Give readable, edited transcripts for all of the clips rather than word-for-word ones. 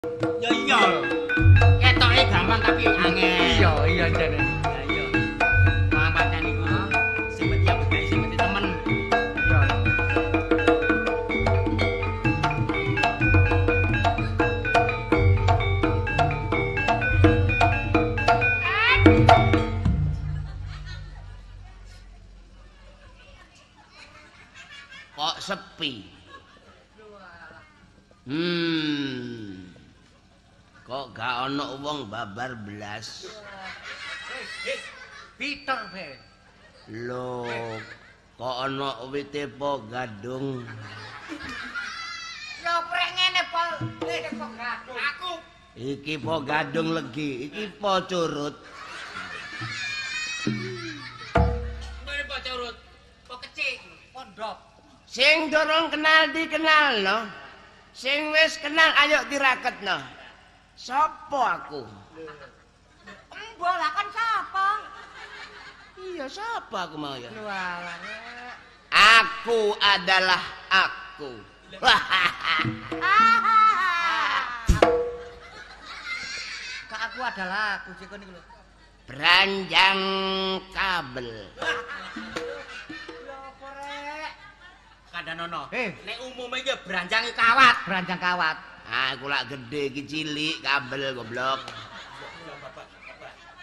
Ya iya. Ketoke gampang tapi angel. Iya jane. Ya iya. Pampatan iku sing penting begawe sing penting temen. Iya. Kok sepi? Kok gak ono wong babar blas? Peter be. Lho, kok ono wite po gadung? Ya prek ngene po, kok gadung. Aku. Iki po gadung legi, iki po curut. Mene po curut. Po kecil, Pondok. Sing dorong kenal dikenalno. Sing wis kenal ayo diraketno. Sopo aku? Mbok lah kan sapa? Iya, siapa aku mau ya? Walah. Aku adalah aku. Kak aku adalah aku sik niku lho. Beranjang kabel. Ya apa rek? Kandhanono. Eh. Nek umume ya branjang kawat. Beranjang kawat. Aku lak gede iki cilik kabel goblok.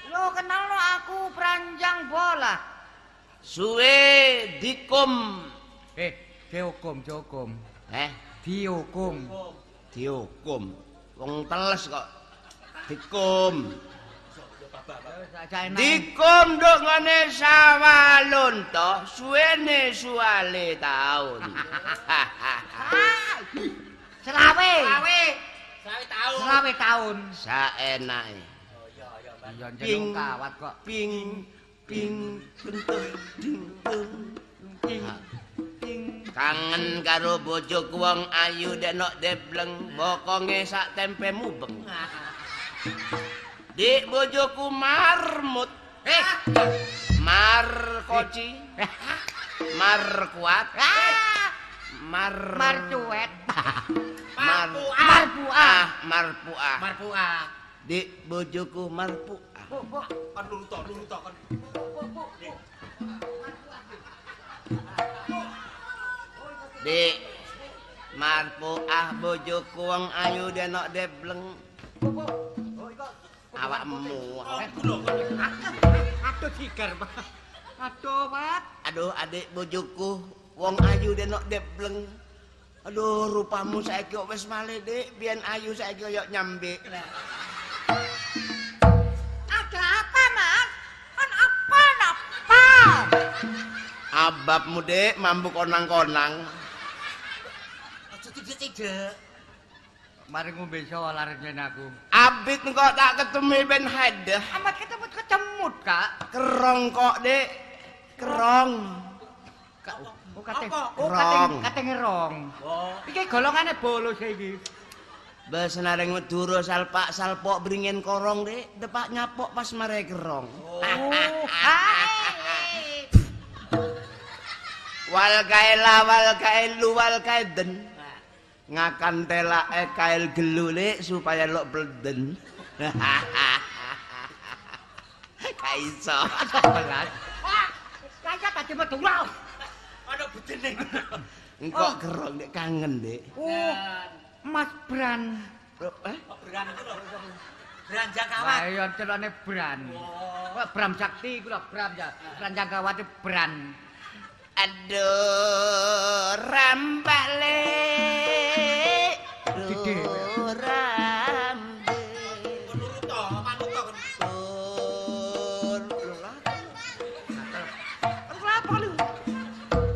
Lo kenal lo aku beranjang bola. Suwe dikum. Dihukum. Dihukum. Dihukum. Wong teles kok. Dikum. Dikum nduk ngene sawalun to, suwene suwale taun. Selawe. Selawe tahun. Tahun. Saenake. Iya jeneng kawat kok. Ping bentuk ding ping. Kangen karo bojoku wong ayu denok debleng, bokonge sak tempe mubeng. Dik bojoku marmut. Mar koci. Mar kuat. Marcuet. Marpuah. Dik bojoku marpuah. Kan luru tok kan. Dik marpuah bojoku wong ayu denok debleng. Awakmu. Aduh digar, Pak. Aduh, Pak. Aduh adik bojoku wong ayu denok debleng. Aduh rupamu saiki kok wis malih Dik, biyen ayu saiki koyo nyambe. Ada apa, Mas? Kan apa? Ababmu Dik mambu konang-konang. Aja tidak. Mari ngombe sawo laris yen aku. Abit kok tak ketemu ben hadah. Amat ketemu, Kak. Kerong kok Dik. Kerong. Oh, kate. Rong. Kate ngerong. Oh. Iki golongane bolos iki. Bes nareng Madura salpok bringen korong Dik, depak nyapok pas mare kerong. Wal kae lu wal kae den. Ngakan telake kail gelule supaya lok bleden. Kaiso. Belas. Kaya tadi Madura. Ana bedene. Engkok kerong Dik kangen Dik. Oh, Mas Bran. Beran iku lho. Branjang kawat. Lah iya celane Bran. Kok Bram Sakti iku lho Bram ya. Beranjang kawate Bran. Aduh rambale. Gede. Rambe. Luru tok, manut tok. Kenapa lu?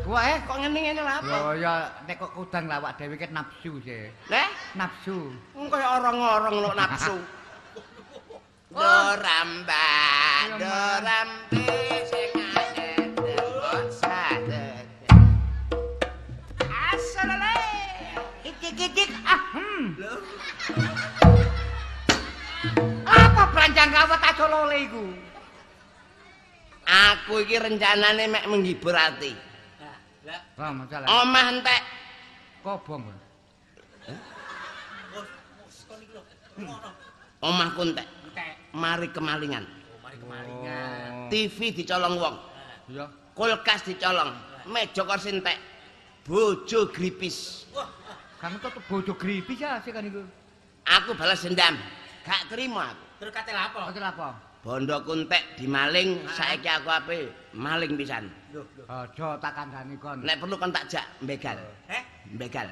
Wah, Kok ngene-ngene lha apa? yo ya nek kok kudang lawak dhewe ket nafsu sih. Leh, Nafsu. kaya orang-orang lo nafsu. Dorambe sing ada kok sadar. Asalale. Kikik Apa beranjang kawat aja lole iku? Aku iki rencanane mek menghibur ati. Lah, Oh, masalah. Omah entek Kobong. kon iku lho. Omahku entek. Entek. Mari kemalingan. Oh, mari kemalingan. TV dicolong wong. Iya. Kulkas dicolong. Meja kursi entek. Bojo gripis. Wah, Kang tuh bojo gripis ya sih kan iku. Aku balas dendam. Gak terima aku. terus kate lapo? Oke apa? Bondoku entek dimaling, saiki aku ape maling pisan. Loh. Aja tak kandhani kon. Nek perlu kon tak jak begal. Eh, Begal.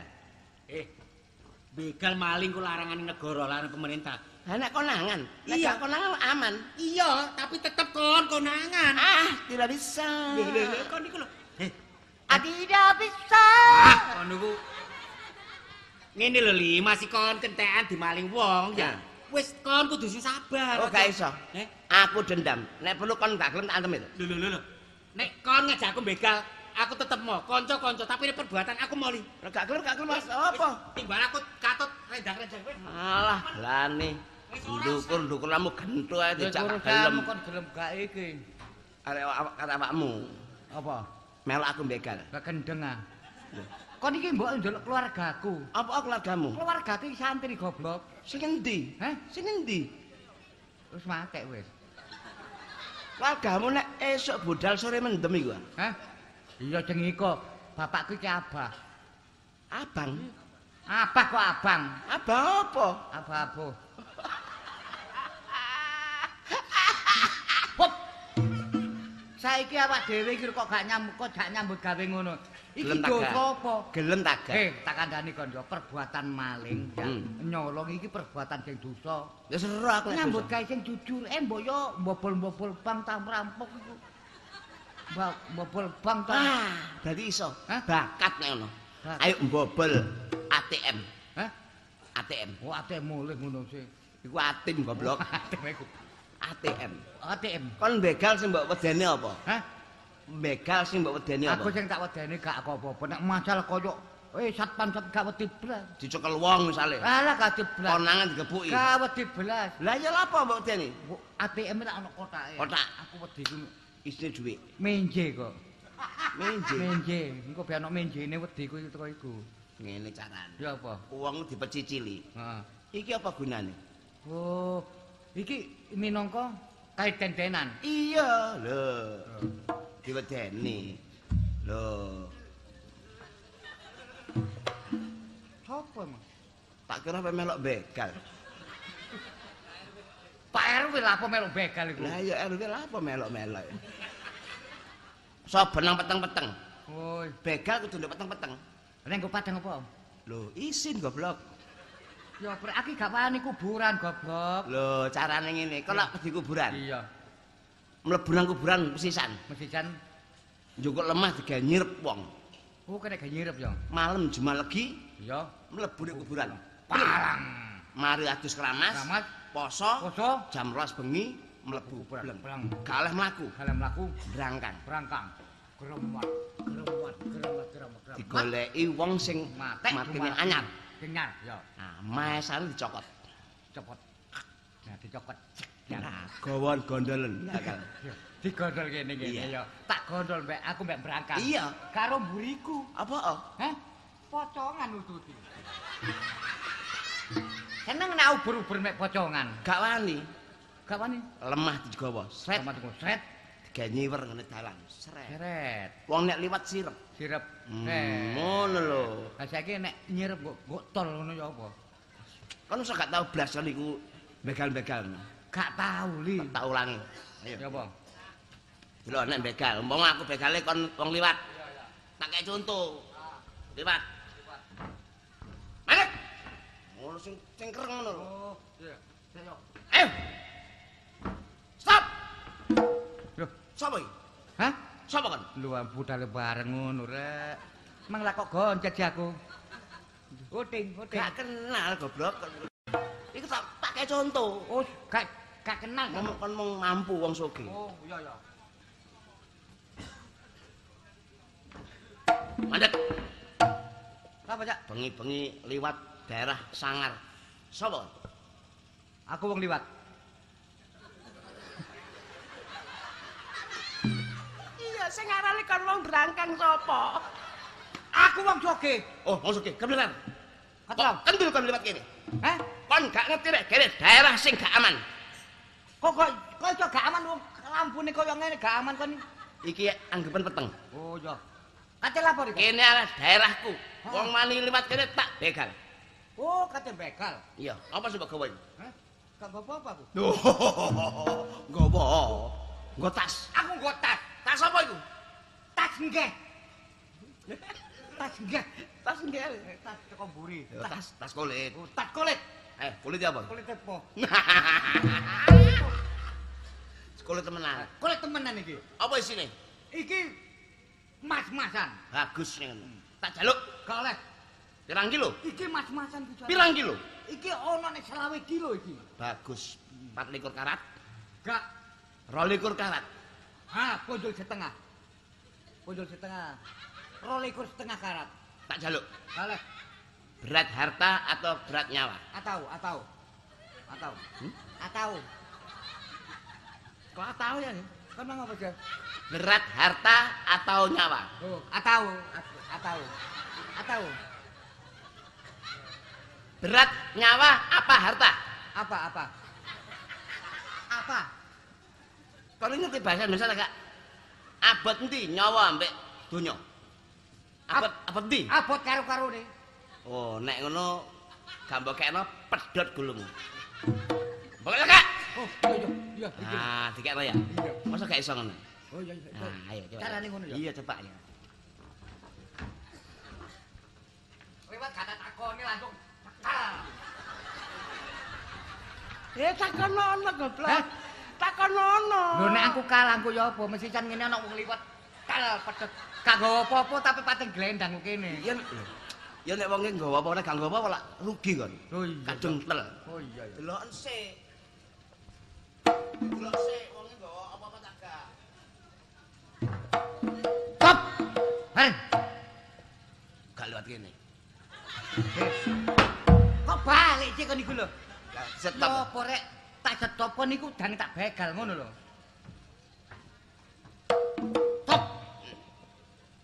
begal maling ku larangan negara, larangan pemerintah. Lah nek konangan, nek Iya. gak konangan aman. Iya, tapi tetep konangan. Ah, tidak bisa. Lho, kon iku lho. Tidak bisa. Kon niku ngene lho Li, masih kon kentekan dimaling wong ya. Wis kon kudu sabar. Oh, gak iso. Eh, Aku dendam. Nek perlu kon gak gelem tak antem itu. lho. Nek kon ngajak aku begal, aku tetep mau kanca-kanca, tapi nek perbuatan aku mau Li. Nek gak gelem Mas apa? Timbal aku katut rendang-rendang wis. Alah, lani. Ndukur-ndukur lamu gentu ae Wis dijak urusanmu gelem. kon gelem gak iki. Arek kata awakmu. Apa? Melok aku begal. Gak kendeng ah. Kon iki mbok ndelok keluargaku. Apa keluargamu? Keluargaku iki santri goblok. Sing endi? Heh, Sing endi? wis matek wis. Keluargamu nek esuk budal sore mendem iku. Hah? Iya jeng iko. Bapakku iki abah. Abang. Abah kok abang? Abang apa? Abah-abuh. Hop. Saiki awak dhewe iki kok gak nyambut gawe ngono. Iki Gelem tak dosa gak? apa? Gelem tagak. Tak kandhani kon yo perbuatan maling ya. Nyolong iki perbuatan sing dosa. Ya seru aku nek Nyambut dosa. gawe sing jujur. Mbok yo mbobol-mbobol bank ta merampok iku. Mbobol bank ta. Ah, dadi iso. Hah? Bakat nek ngono. Bakat. Ayo mbobol ATM. Hah? ATM. Oh, ate mulih ngono sih. Iku atim goblok. ATM iku. ATM. ATM. Kon begal sing mbok wedeni apa? Hah? Begal sing mbok wedeni apa? Aku sing tak wedeni gak apa-apa. Nek masalah koyo satpam gak wedi blas. Dicekel wong misale. Alah gak wedi blas. Konangan digebuki. Gak wedi blas. Lah ya lha apa mbok wedeni? ATM tak ono kotake. Kotak. Aku wedi ku Isine dhuwit. menje kok. Menje. Menje. Engko ben ono menjene wedi ku teko iku. Ngene carane. Ya apa? Wong dipecicili. Heeh. Iki apa gunane? Oh, iki minangka kait tentenan. Iya, lho. Diwedeni. Lho. Sopo emang? Tak kira apa melok begal. Pak RW lah apa melok begal iku? Lah ya RW lah apa melok-melok. So benang peteng-peteng. Oh, Begal kudu ndek peteng-peteng. nek nggo padang apa? Lho, isin goblok. Ya berarti gak wani kuburan goblok. Lho, carane ngene, kok lak di kuburan. Iya. Mlebu nang kuburan pesisan. Mesti jan Njukuk lemah digawe nyirep wong. oh kena gak nyirep ya. Malam Jumat Legi Iya. mlebu ning kuburan. Palang. Mari adus keramas. Keramas. Poso. Poso. Jam 12 bengi mlebu Kuburan. bleng. Palang. Kalih mlaku, Kalau mlaku brangkang. berangkang. Geremwat. Digoleki wong sing Matek matine anyar. Anyar, ya. Nah, maesane dicokot. Copot. Nah, dicopot. Ya. Nah, gawon gondolen. Digondol kene Iya. ya. Tak gondol mbek aku mbek berangkang. Iya. Karo mburiku. Apa? Hah? Pocongan ututi. Seneng nek ubur-ubur mek pocongan. Gak wani. Gak wani. Lemah digawa. Sret. Sama tunggu sret. Digawe nyiwer ngene dalan. Sret. Seret. Wong nek liwat sirep. Sirep. Ngono lho. Lah saiki nek nyirep kok tol ngono ya apa? Kan iso gak tau blas kan iku begal-begal. Gak tahu li. Tak ulangi. Ayo. Ya apa? Delok nek begal, umpama aku begale kon wong liwat. Tak kei contoh. Liwat. Manek. Ngono sing kereng ngono lho. Oh, iya. Ayo. Ayo. Stop. Loh, Sopo iki? hah? Sopo kon? Lu budale bareng ngono rek. Mang lah kok goncet sih aku. Uting. Gak kenal goblok. Iku tak kei contoh. Oh, gak kenal kan? Kon mung mampu wong sugih. Oh, iya. Mandek. Apa, Cak? Bengi-bengi liwat daerah Sangar. Sopo? Aku wong liwat. Iya, sing ngarani kon wong brangkang sapa? Aku wong joge. Oh, wong sugih, kebeneran. Katro. Kendul kon liwat kene. Hah? Kon gak ngerti rek, kene daerah sing gak aman. Kok iso gak aman wong lampune koyo ngene gak aman kon iki. Iki anggapan peteng. Oh iya. Kate lapor iki. Kene adalah daerahku. Wong mani liwat kene tak begal. Oh, kate begal. Iya, apa sih mbok gawe? Hah? Gak apa-apa aku. Nggowo. Nggo tas. Aku nggo tas. Tas apa iku? Tas nggih. Tas nggih. Tas nggih. Tas teko mburi. Tas kulit. Oh, tas kulit. Kulit apa? Kulit apa? Kulit temenan. Kulit temenan iki. Apa isine? Iki mas-masan. Bagus ning. Tak jaluk. Gak oleh. Pirang kilo? Iki mas-masan ku. Pirang kilo? Iki ono nek 20 kilo iki. Bagus. 24 karat. Gak. 22 karat. Ha, pojol setengah. Pojol setengah. 22,5 karat. Tak jaluk. Gak oleh. Berat harta atau berat nyawa? Atau. Atau. Kok tahu ya? Kan nang apa aja? Berat harta atau nyawa? Oh, atau. Berat nyawa apa harta? Apa? Kalau ngerti bahasa Indonesia gak? Abot endi nyawa ambek donya? Abot endi? Abot karo-karone. Oh, nek ngono gak mbok kekno pedhot gulungmu. Mbok Kak. Oh, iya. Ah, dikekno ya. Iya. Masa gak iso ngono? Oh iya. Nah, ayo coba. Carane ngono ya. Iya, coba ya. Lewat kata takoni langsung. Takon ono goblok. Hah? Takon ono. Lho nek aku kalah aku ya apa mesti can ngene ana wong liwat kal pedhot. Gak nggawa apa-apa tapi pating glendang kene. Ya nek wong nggawa apa nek gak nggawa apa lak rugi kon. Oh iya. Kadung tel. Oh iya. Deloken sik. Delok sik wong nggawa apa-apa tak gak. Stop. Bareng. Gak lewat kene. Kok balik sih kon iku lho? Stop. Yo apa rek tak setopon niku dane tak begal ngono lho. Stop.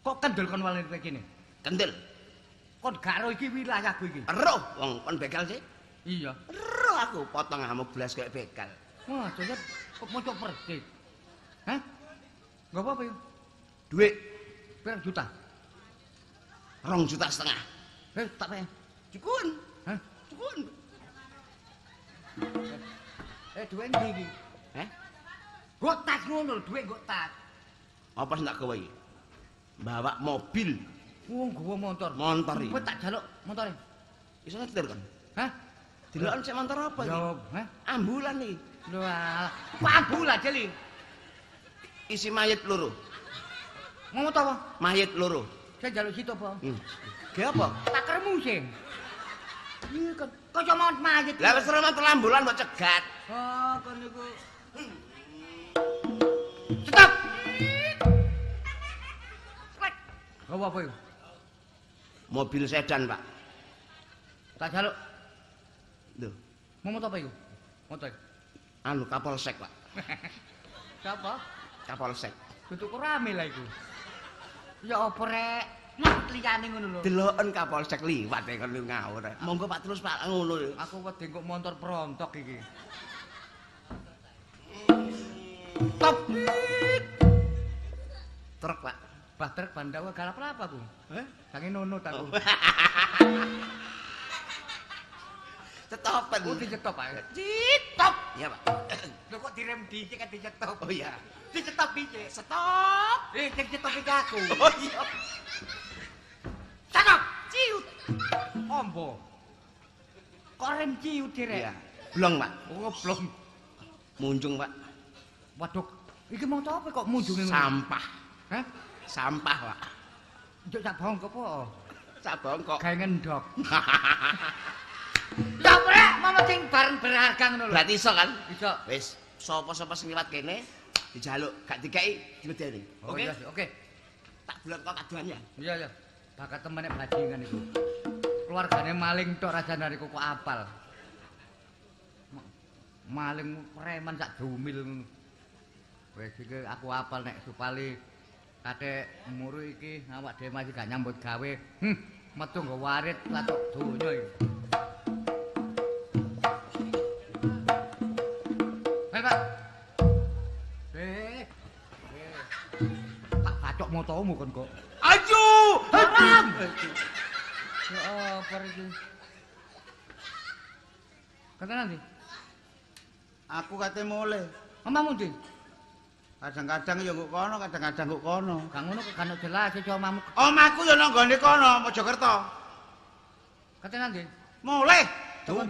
Kok kendel kon wale kowe kene? Kendel. Kon gak ro iki wilayahku iki. Eroh wong kon begal sih. Iya. Eroh aku potong kamu blas kayak begal. Wah, jajat kok mocok perdik. Hah? Gak apa-apa yuk. Duit Berapa juta? 2,5 juta. Tak payah. Cukun. Hah? Cukun. Duit ndi iki? Nggo tas ngono lho, duit nggo tas. Apa sing tak gawe iki? Bawa mobil, Wong nggawa motor. montor iki. Kowe tak jaluk montore. Iso nyetir kan? Hah? Deloken sik montor apa iki? Yo, hah? Ambulan iki. Lho alah. Pambula jeli. Isi mayit loro. Ngomong to apa? Mayit loro. Saya jaluk situ apa? Ge apa? Tak keremu sing. Iya kan. Kok cuma mayit. Lah wis ora montor ambulan mbok cegat. Oh, kon niku. Stop. Gawa apa itu? Mobil sedan, Pak. Tak jaluk. Lho, Mau motor apa itu? Motor. anu Kapolsek, Pak. Siapa? Kapolsek. Tutuk rame lah iku. Ya apa rek? Nek liyane ngono lho. Deloken Kapolsek liwat kon ngawur. Monggo Pak terus Pak ngono. Aku wedi kok motor prontok iki. Stop. Truk, Pak. Bah truk bandawa galap apa aku? Sange nunut aku. Cetopen. Oh dicetop ae. Citop. Iya, Pak. Lho kok direm dhisik kan dicetop. Oh iya. Dicetop dhisik. Stop. Sing cetop iki aku. Oh iya. Cakap. Ciut. Ombo. Kok rem ciut direk? Iya. Blong, Pak. Oh blong. Munjung, Pak. Waduh, iki mau apa kok munjunge ngono? Sampah. Hah? Sampah, Pak. Njuk sak bongkok apa? Sak bongkok. Gawe ngendok. Ya rek, mama sing bareng berharga ngono lho. Berarti iso kan? Iso. Wis, sapa-sapa sing liwat kene dijaluk, gak dikeki dimedeni. Oke, oke. Tak bulan kok kaduan ya. Iya, iya. Bakat temene bajingan iku. Keluargane maling tok rajane kok apal. Maling preman sak dumil ngono. Wis iki aku apal nek supali kate muru iki awak dhewe masih gak nyambut gawe. Metu nggo warit latok donya iki. motomu kon kok. Ayo. Haram. Ya apa iki? Katanya ndi? Aku kate mulai. Omamu ndi? Kadang-kadang ya nguk kono, kadang-kadang nguk kono. Gak ngono kok gak jelas iki omamu. Omahku ya nang gone kono, Mojokerto. Katanya ndi? Mulai. Tekan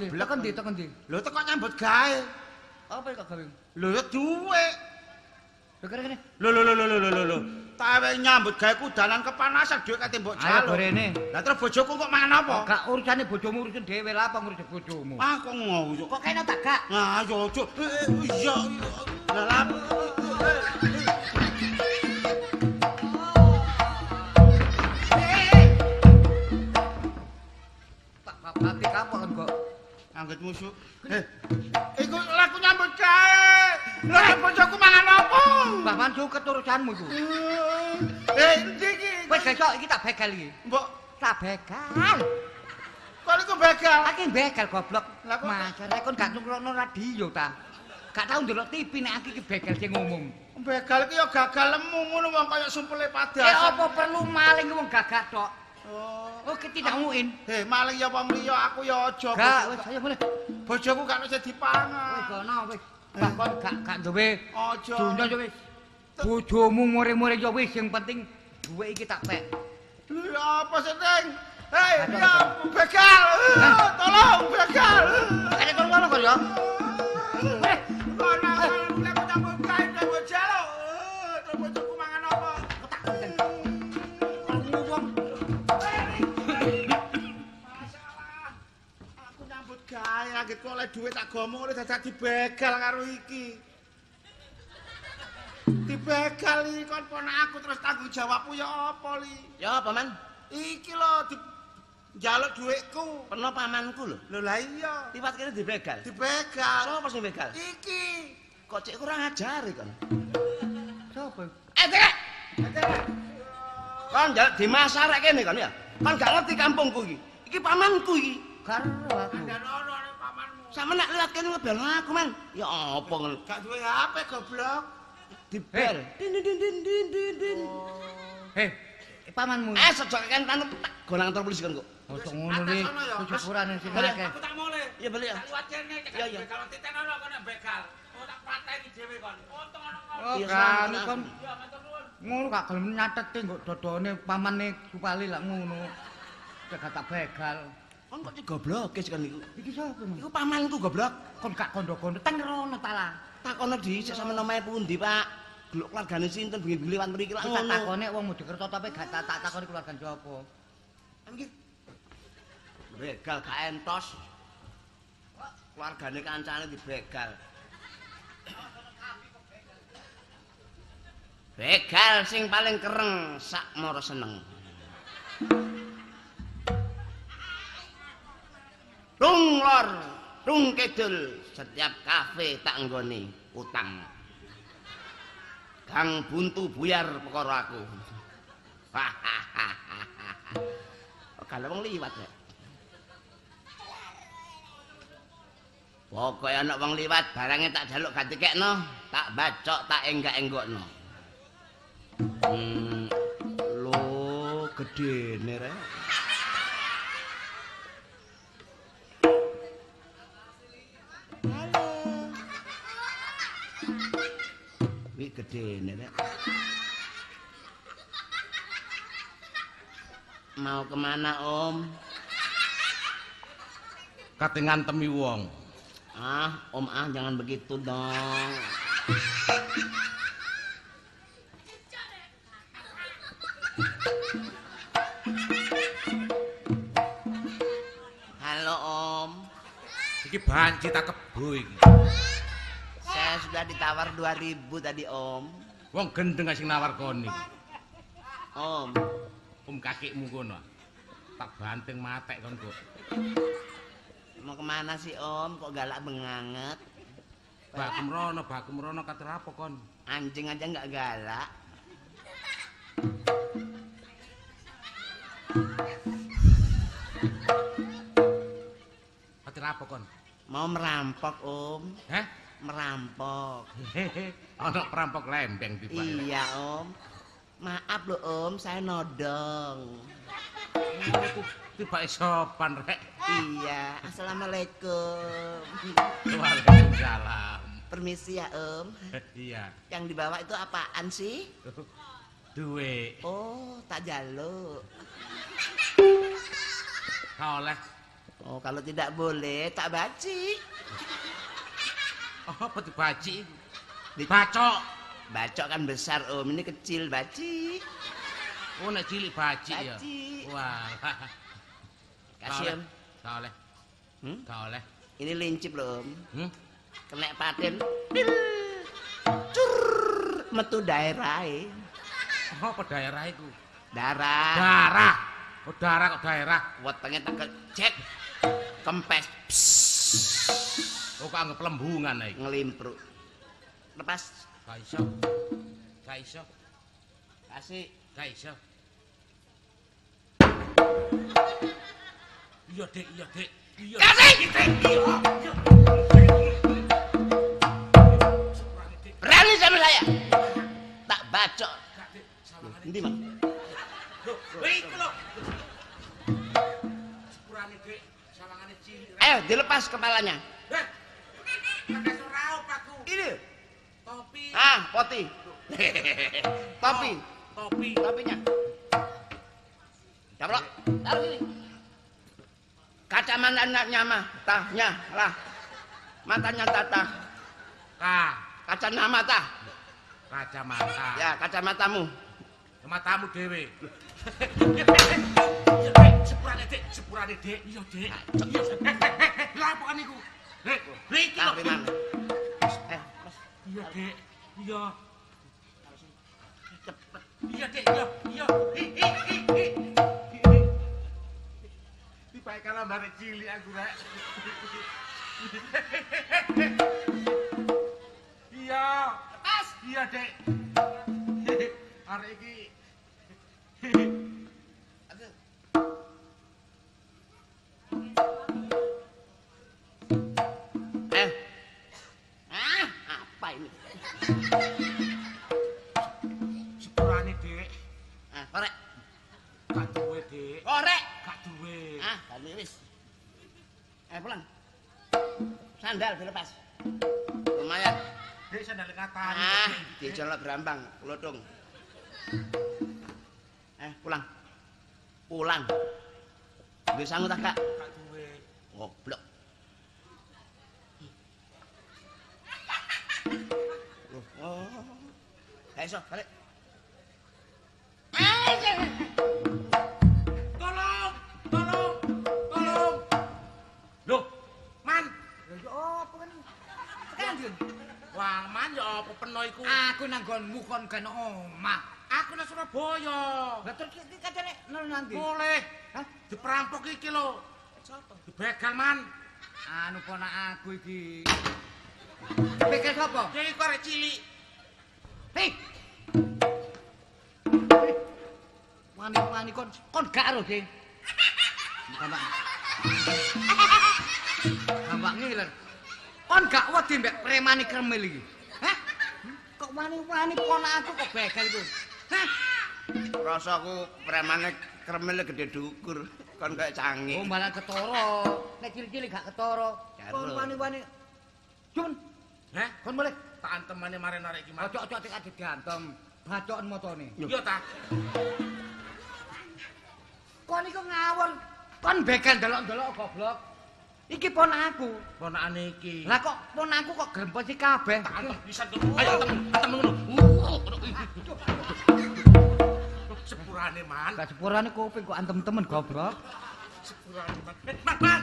ndi? Lho teko nyambut gawe. Apa kok gawe? Lho ya duwe. Lho kene. Lho. Tawe nyambut gawe kudanan kepanasan dhuwit kate mbok Ayo jaluk. gorene. Lah terus bojoku kok mangan apa? Gak urusane bojomu urusin dhewe lah apa ngurus bojomu. Ah kok ngono. Kok kene tak gak? Nah, yo ojo. Iya. Lah Nanti kapan kok? angget musuh. Iku laku nyambut gawe. Lah bojoku mangan apa? Mbah Mansu keturusanmu iku. Endi iki? Wis besok iki tak begal iki. Mbok Tak begal. kok iku begal. Aki begal goblok. Lah kok- Mas, rek kon gak ngrungokno radio ta. Gak tau ndelok TV nek aki iki begal sing umum. Begal iki ya gagal lemu ngono wong kaya sumpele padas. Apa perlu maling wong gagah tok? Oh. Oh, tidak muin. Maling ya apa mliya aku ya aja. Gak, wis ayo mulai. Bojoku gak bisa Wis dipangan. kono wis. Mbah kon gak duwe Aja. dunya yo wis. Bojomu mure-mure yo wis sing penting duwe iki tak pek. Lho apa sih, Ding? Hei, Ada ya apa? begal. Tolong begal. Ada kono kok yo. Kono aku nyambut gawe nyambut jalo. Terus bojoku mangan apa? Kamu wong Masalah. Aku nyambut gawe anggit kok oleh dhuwit tak gomo oleh dadak dibegal karo iki. Dibegal iki kon ponakku terus tanggung jawabmu ya apa li? Ya, Paman. Iki lho njaluk dhuwitku. Peno pamanku lho. Lho lah iya, Liwat kene dibegal. dibegal. Sopo sing begal? Iki. Kok cek kurang ajar kon. sapa? Dek. Kon njaluk dimasarek kene kon ya. Kon gak ngerti kampungku iki. Iki pamanku iki. Karo aku. Ono nek pamanmu. Sama nek liwat kene ngebel aku, Man. Ya apa ngono? Gak duwe HP goblok. Dibel. Din din din din din din. Heh, pamanmu. Sejak kan tanep tak golang kantor polisi kon kok. Ojo ngono li, syukuran sing akeh. Aku tak mulai. Iya balik ya. Liwat kene Iya, iya. kalau titen ono kono begal. Oh tak pateni dhewe kon. Untung ono kon. Oh, Iya, kan sama kon Ya matur nuwun. ngono gak gelem nyateti kok dodone pamane Supali lak ngono. Cek tak begal. Kon kok gobloke sik kon niku. Iki sapa, Mas? Iku pamanku goblok. Kon gak kondo-kondo teng rono ta lah. Takono dhisik sampe omahe pundi, Pak? Gluk keluargane sinten bengi-bengi liwat mriki lak Tak ngono. takone wong Mojokerto tapi gak tak takoni keluarga sapa. Iki begal gak entos. Keluargane kancane dibegal. Begal sing paling kereng sak mara seneng. Rung lor, rung kidul, setiap kafe tak nggone utang. Kang buntu buyar perkara aku. Kalau wong liwat ya. Pokoke ana wong liwat barange tak jaluk ganti kekno, tak bacok, tak enggak-enggokno. Lho, gedene rek. Halo. Wih gedene rek. Mau kemana Om? Kate ngantemi wong. Om jangan begitu dong. Halo Om, Iki banci tak kebo iki. saya sudah ditawar 2.000 tadi Om. Wong gendeng sing nawar kon iki. Om, Kakikmu kono. Tak banting matek kon kok. mau kemana sih Om? Kok galak benganget? Bakum rono kater apa kon? Anjing aja nggak galak. Kater apa kon? Mau merampok Om, Heh? merampok. Hehehe. Ana perampok lembeng tiba. Iya Om. Maaf loh Om, saya nodong. Tiba sopan rek. Iya, assalamualaikum. Waalaikumsalam. Permisi ya Om. Iya. Yang dibawa itu apaan sih? Duwe. Oh, tak jaluk. Kau oleh. Oh, kalau tidak boleh tak baci. Oh, apa tuh baci? Bacok. Bacok kan besar Om, ini kecil baci. Oh, nek cilik baci ya. Baci. Wah. Kasih Om. Kau oleh. Kau oleh. Ini lincip loh Om. Hmm? Kena paten. Pil. Cur. Metu daerah. Oh, apa daerah itu? Darah. Darah. Oh, darah kok daerah. Wetenge tekel cek. Kempes. Psst. Oh, kok anggap lembungan iki. Ngelimpruk. Lepas. Gak iso. Gak iso. Kasih. Gak iso. Iya, Dek, iya, Dek. Iya. Kasih. Berani sama saya. Tak bacok. Endi, Mang? Iku lho. Sepurane, Dek. Sawangane cilik. Ayo dilepas kepalanya. Heh. Pakai raup aku. Ini. Topi. Ah, poti. Topi. Topi. Topinya. Caplok. Taruh sini. Kacamatanya mah, tahnya lah. Matanya tatah. Kacamata. Kacamata. Ya, kacamatamu. Matamu dhewe. Sepurane, Dek. Sepurane, Dek. Iya, Dek. Iya. Lah apa kan iku? Iki lho. Tapi mana? Iya, Dek. Iya. Cepet. Iya, Dek. Iya. Iya. Dipae kalah bare cilik aku rek. Iya. Lepas. Iya, Dek. Arek iki. Apa ini? Sepurane, Dek. Korek. Gak duwe, Dek. Korek. Gak duwe. Tadi wis. Pulang. Sandal dilepas. Lumayan. Dek sandal katane. Dicolok gerambang, klothong. Pulang. Pulang. Wis sangu tak, Kak? Gak duwe. Goblok. Gak iso, balik. Tolong! Tolong! Tolong! Loh, Man. Ya apa kan? Tekan, Jun. Wah, Man ya apa peno iku? Aku nang nggonmu kon kena omah. Aku nang Surabaya. Lah terus iki kacane nang nanti. Boleh. Hah? Diperampok iki lho. Sopo? Dibegal, Man. Anu ponak aku iki. Pikir sapa? Dia iku arek cilik. Hei. Wani kon gak ero, Ding. Gampang ngiler. Kon gak wedi mbek premani kremil iki. Hah? Kok wani-wani ponak aku kok begal itu? Hah? Rasaku premane kremele gede dukur. Kon kayak canggih. Oh, malah ketara. Nek cilik-cilik gak ketara. Kon Karo. wani-wani. Jun, Heh, kon boleh. tak antemane mare arek iki, Man. Ojo-ojo tek diantem. Bacoken motone. Iya ta. Kon iku ngawur. Kon begal delok-delok goblok. Iki ponakku. Ponakane iki. Lah kok ponakku kok gremposi kabeh. Tak antem pisan kok. Ayo antem ngono. Sepurane, Man. Gak sepurane kuping kok antem temen goblok. Sepurane, Man. Man.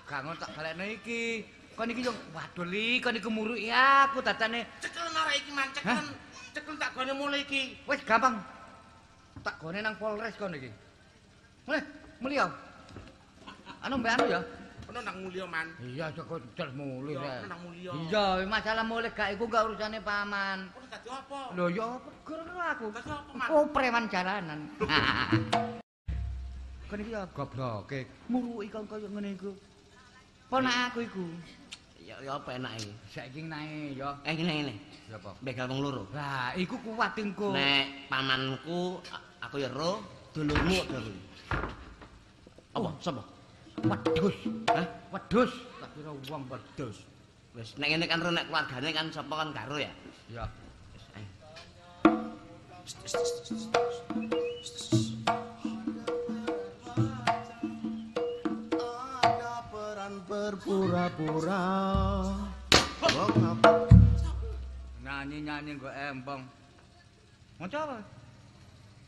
Gak ngono tak balekne iki. Kon iki yo waduh li kon iku muruki aku dadane. Cekel arek iki, Man. Cekel. Cekel tak gone mulai iki. Wis gampang. Tak gone nang Polres kon iki. Mulih yo. Anu mbak anu ya. Ono nang mulya, Man. Iya aja kok jel mulih. Iya, nang mulya. Iya, masalah mulih gak iku gak urusane paman. Ono dadi apa? Lho ya apa gara aku. Dadi apa, Man? Oh preman jalanan. Kon iki ya gobloke. Muruki kon koyo ngene iku. Ponak aku iku. Ya apa enake? Saiki nae ya. Ngene. Ya apa? Begal wong loro. Lah, iku kuat engko. Nek pamanku aku ya ro, dulurmu kok dulu. Apa? Sapa? Wedhus. Hah? Wedhus. Tak kira wong wedhus. Wis nek ngene kan ro nek keluargane kan sapa kan karo ya. Ya. Wis ayo. Ada peran berpura-pura. Wong apa? Nyanyi-nyanyi nggo embong. Maca apa?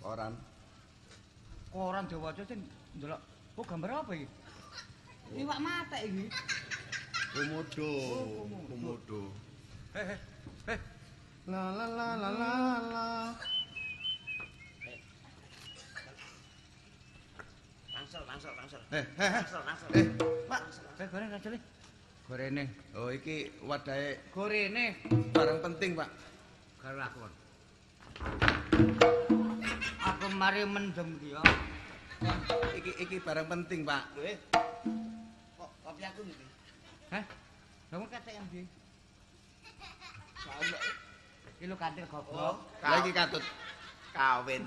Koran. Koran diwaca sing ndelok. Oh, gambar apa iki? Iwak mate iki. Komodo. Komodo. Heh. La la la la la la. Langsung. Langsung. Pak, goreng rajale. Gorene. Oh iki wadahe Gorene barang penting, Pak. karo aku. Aku mari mendem ki ya. Iki barang penting, Pak. Kok kopi aku niki? Hah? Kamu kate yang ndi? Iki lho kantil goblok. Lah iki katut kawin.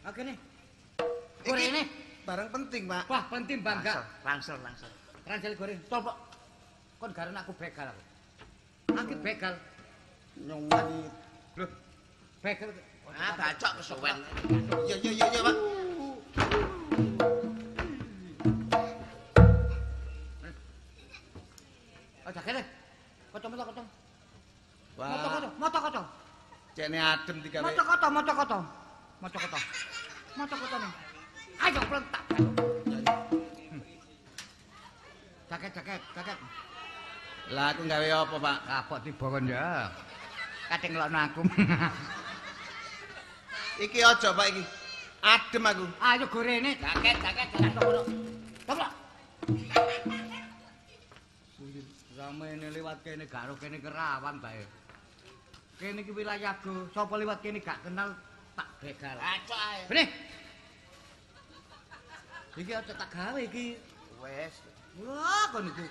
Oke nih. Gorene Barang penting, Pak. wah penting bangga. Langsung. Ranjel goreng. Coba kon garan aku begal aku. Aku begal. Nyomani. Loh. Begal. Ah, bacok kesuwen. Yo, Pak. Oh, jakene. Kocok. Wah, Moto-koto. cene adem digawe. Moto-koto nih. Ayo plentak. Jaket. Lah aku gawe apa, Pak? Kapok tiba kon ya. Kadang ngelokno aku. Iki aja, Pak iki. Adem aku. Ayo gorene. Jaket. Coba. Ramene liwat kene gak kene kerawan bae. Kene iki wilayahku. Sapa liwat kene gak kenal tak begal. Acok ae. Benih. Iki aja tak gawe iki. Wes. Wah, kon iku.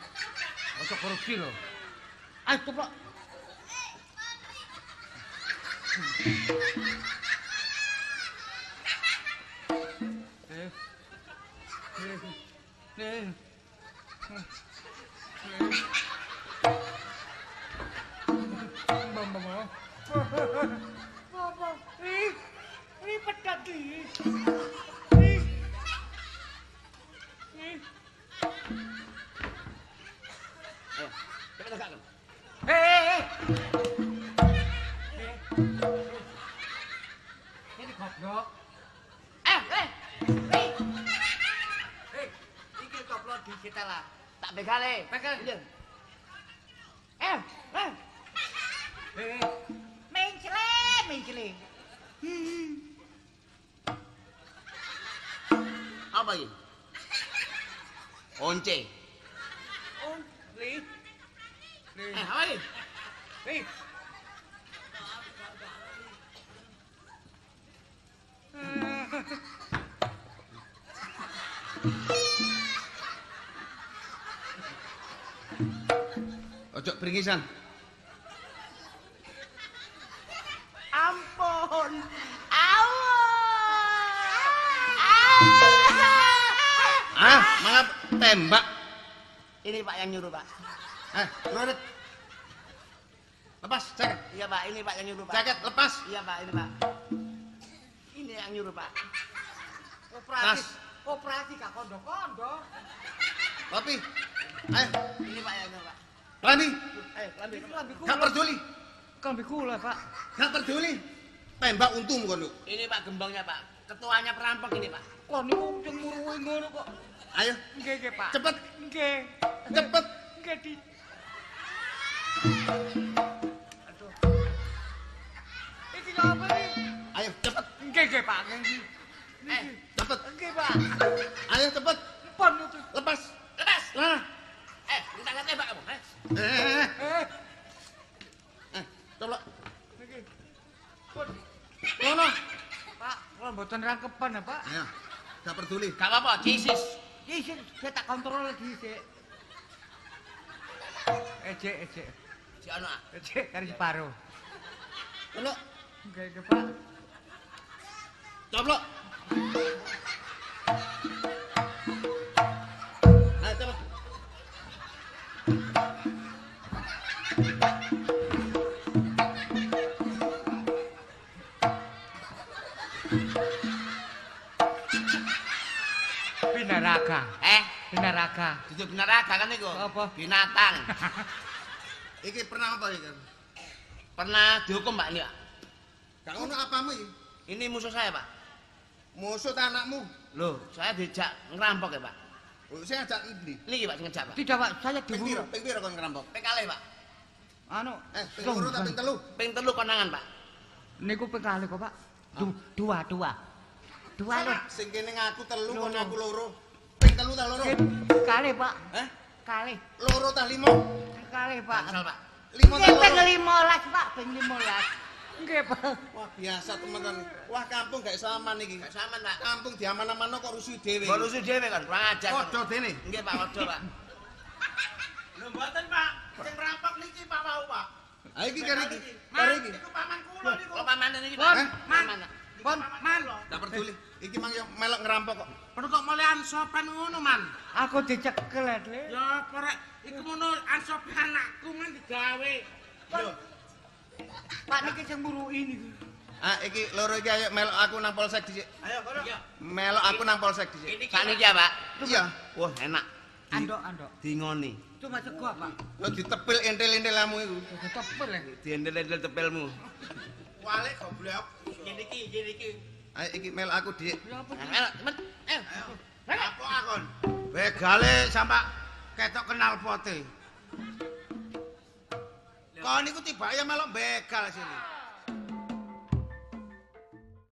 Ojo korupsi lho. Ayo coba. Mama. Papa, ini pedat iki. Cepet tegakkan. Ini goblok. Iki coplok di kita lah. Tak begale. Begal. Iya. Mencele. Apa ini? Once. Li. Apa ini? Li. Ojo beringisan. Ampun. Mangap tembak. Ini Pak yang nyuruh, Pak. Nurut. Lepas, jaket. Iya, Pak, ini Pak yang nyuruh, Pak. Jaket, lepas. Iya, Pak, ini, Pak. Ini yang nyuruh, Pak. Operasi gak kondo-kondo. Kopi. Ayo, Ini Pak yang nyuruh, Pak. Lambi. Ayo, lambi. Gak peduli. Kambi kula, Pak. Gak peduli. Tembak untung kono. Ini Pak gembongnya, Pak. Ketuanya perampok ini, Pak. Kok niku sing muruhi ngono kok. Ayo, Nggih, Pak. cepet. Nggih. Cepet. Nggih, Di. Aduh. Iki apa iki? Ayo, cepet. Nggih, Pak. Nggih. Cepet. Nggih, Pak. Ayo, cepet. Pon itu. Lepas. Lepas. Nah. Minta tembak kamu. Coba. Nggih. Pon. Ngono. Pak, kula mboten rangkepan ya, Pak. Ayo. Gak peduli. Gak apa-apa, Jesus. Iki saya tak kontrol lagi sik. Ejek. Si ana. Ejek kari separo. Ono. Nggih, Pak. Coplok. Ayo cepet. Binaraga. Binaraga. Duduk binaraga kan iku? Apa? Binatang. Iki pernah apa iki? Pernah dihukum, Pak, ini, Pak? Gak ngono apamu iki? Ini musuh saya, Pak. Musuh ta anakmu? Loh, saya dijak ngerampok ya, Pak. Oh, saya ajak ini. Niki, Pak, ngejak, Pak. Tidak, Pak, saya Ping piro? diburu. Ping piro kon ngerampok? Ping kalih, Pak. Anu, Ping loro ta ping telu? Ping telu konangan, Pak. niku pengkalih kok, Pak. Dua lho. Sing kene ngaku telu kon aku loro. Ping telu ta loro? Kalih, Pak. Hah? Kalih. Loro ta limo? Kalih, Pak. Bangsal, Pak. Limo ta Nggih, ping loro? 15, Pak, ping 15. Nggih, Pak. Wah, biasa teman-teman. Wah, kampung gak saman iki. Gak saman, Pak. Kampung diaman-amanno kok rusuh dhewe. Kok rusuh dhewe kan, kurang ajar. Padha dene. Nggih, Pak, padha, Pak. Lho mboten, Pak. Sing rampok niki Pak mau, Pak. Ha iki kari iki. Man, Kari iki. niku paman kula niku. Kok pamane niki, Pon, Pak? Man. Pon, Man. Gak peduli. Iki mang yo melok ngerampok kok. Perlu kok mulai ansopan ngono, Man. aku dicekel, Le. Ya, porek iku ngono ansopan anakku man digawe. Pak niki sing mburuki niku. Ah, iki loro iki ayo melok aku nang polsek dhisik. Ayo, kono. Melok aku nang polsek dhisik. Ini Sakniki ya, Pak. Iya. Wah, enak. Andok. Dingoni. Cuma sego, Pak. Yo ditepil entel-entelamu iku. Tepel, Le. Diendel-endel tepelmu. Wale goblok. Gini iki. Ayo iki melok aku dhisik. Ya apa? Melok, cepet. Ayo. Apa akon? Begale sampak ketok kenal pote. Kau niku tiba ya melok begal sini.